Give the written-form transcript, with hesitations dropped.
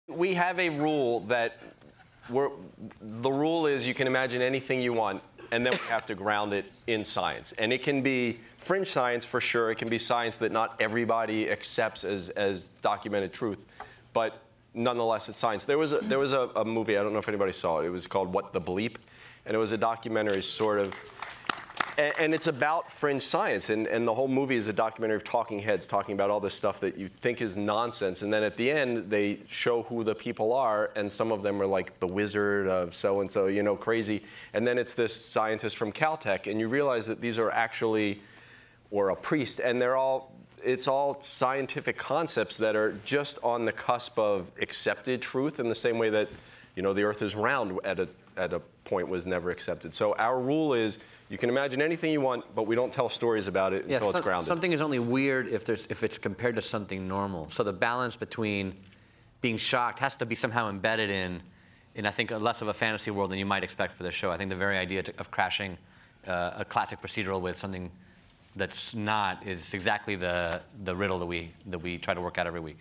We have a rule that the rule is you can imagine anything you want, and then we have to ground it in science. And it can be fringe science for sure. It can be science that not everybody accepts as documented truth, but nonetheless it's science. There was a movie, I don't know if anybody saw it. It was called What the Bleep, and it was a documentary sort of. And it's about fringe science, and the whole movie is a documentary of talking heads talking about all this stuff that you think is nonsense, and then at the end they show who the people are, and some of them are like the wizard of so-and-so, you know, crazy, and then it's this scientist from Caltech, and you realize that these are actually, or a priest, and it's all scientific concepts that are just on the cusp of accepted truth in the same way that, you know, the earth is round at a point was never accepted. So our rule is, you can imagine anything you want, but we don't tell stories about it until it's grounded. Something is only weird if it's compared to something normal. So the balance between being shocked has to be somehow embedded in I think, less of a fantasy world than you might expect for this show. I think the very idea of crashing a classic procedural with something that's not is exactly the riddle that we try to work out every week.